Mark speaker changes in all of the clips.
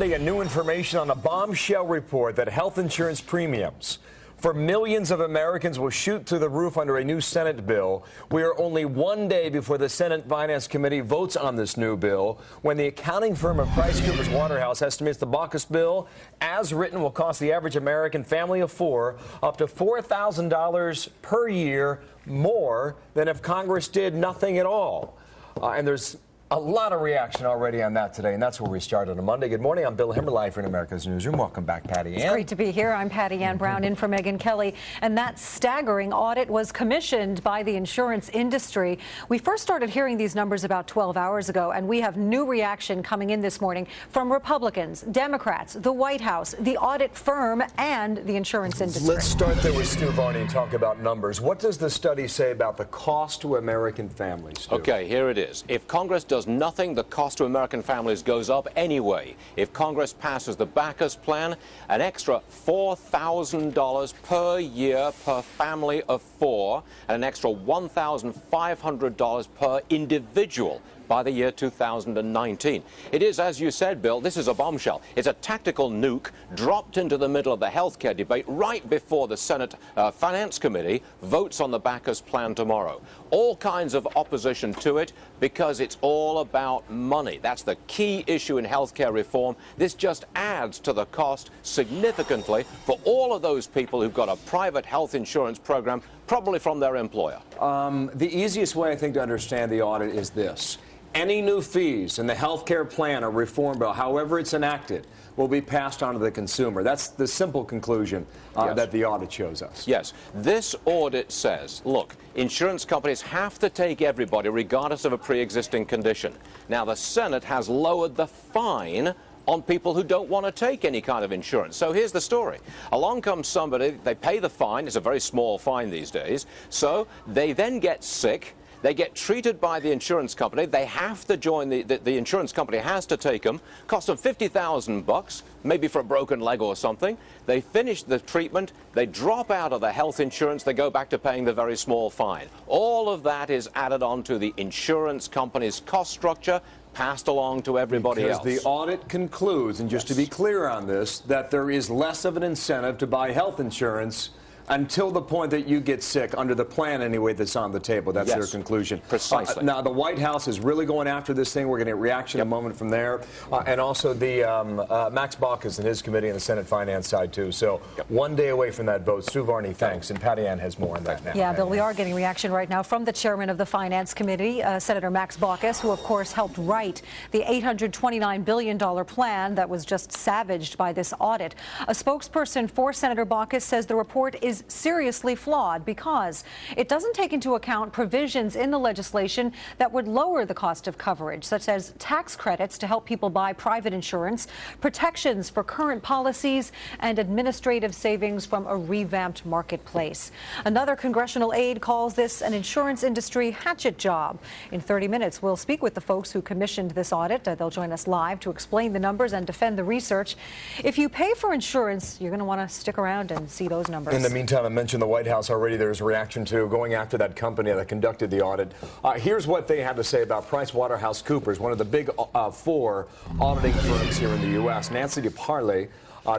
Speaker 1: New information on a bombshell report that health insurance premiums for millions of Americans will shoot through the roof under a new Senate bill. We are only one day before the Senate Finance Committee votes on this new bill, when the accounting firm of PricewaterhouseCoopers LLP estimates the Baucus Bill, as written, will cost the average American family of four up to $4,000 per year more than if Congress did nothing at all. And there's a lot of reaction already on that today, and that's where we start on a Monday. Good morning. I'm Bill Hemmer, live from America's Newsroom. Welcome back, Patty Ann.
Speaker 2: It's great to be here. I'm Patty Ann Brown, in for Megyn Kelly. And that staggering audit was commissioned by the insurance industry. We first started hearing these numbers about 12 hours ago, and we have new reaction coming in this morning from Republicans, Democrats, the White House, the audit firm, and the insurance industry.
Speaker 1: Let's start there with Stu Varney and talk about numbers. What does the study say about the cost to American families, Stu?
Speaker 3: Okay, here it is. If Congress does nothing, the cost to American families goes up anyway. If Congress passes the Baucus plan, an extra $4,000 per year per family of four, and an extra $1,500 per individual by the year 2019. It is, as you said, Bill, this is a bombshell. It's a tactical nuke dropped into the middle of the health care debate right before the Senate Finance Committee votes on the Baucus plan tomorrow. All kinds of opposition to it because it's all about money. That's the key issue in health care reform. This just adds to the cost significantly for all of those people who've got a private health insurance program, probably from their employer.
Speaker 1: The easiest way, I think, to understand the audit is this. Any new fees in the health care plan or reform bill, however it's enacted, will be passed on to the consumer. That's the simple conclusion that the audit shows us.
Speaker 3: Yes. This audit says, look, insurance companies have to take everybody regardless of a pre-existing condition. Now, the Senate has lowered the fine on people who don't want to take any kind of insurance. So here's the story. Along comes somebody, they pay the fine. It's a very small fine these days. So they then get sick. They get treated by the insurance company. They have to join, the insurance company has to take them. Cost them $50,000, maybe for a broken leg or something. They finish the treatment. They drop out of the health insurance. They go back to paying the very small fine. All of that is added on to the insurance company's cost structure, passed along to everybody else.
Speaker 1: Because the audit concludes, and just to be clear on this, that there is less of an incentive to buy health insurance until the point that you get sick, under the plan anyway that's on the table. That's their conclusion.
Speaker 3: Precisely.
Speaker 1: Now, the White House is really going after this thing. We're going to get reaction in a moment from there. And also the Max Baucus and his committee on the Senate Finance side, too. So one day away from that vote. Stu Varney, thanks. And Patty Ann has more on that now.
Speaker 2: Yeah, Bill, we are getting reaction right now from the chairman of the Finance Committee, Senator Max Baucus, who, of course, helped write the $829 billion plan that was just savaged by this audit. A spokesperson for Senator Baucus says the report is seriously flawed because it doesn't take into account provisions in the legislation that would lower the cost of coverage, such as tax credits to help people buy private insurance, protections for current policies, and administrative savings from a revamped marketplace. Another congressional aide calls this an insurance industry hatchet job. In 30 minutes, we'll speak with the folks who commissioned this audit. They'll join us live to explain the numbers and defend the research. If you pay for insurance, you're going to want to stick around and see those numbers.
Speaker 1: In the meantime, I mentioned the White House already. There's a reaction to going after that company that conducted the audit. Here's what they had to say about PricewaterhouseCoopers, one of the big four auditing firms here in the U.S. Nancy DeParle,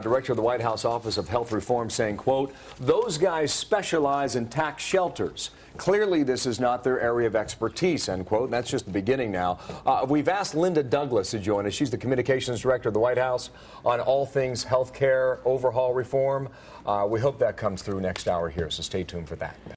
Speaker 1: director of the White House Office of Health Reform, saying, quote, "Those guys specialize in tax shelters. Clearly, this is not their area of expertise," end quote. And that's just the beginning now. We've asked Linda Douglas to join us. She's the communications director of the White House on all things health care overhaul reform. We hope that comes through next hour here, so stay tuned for that.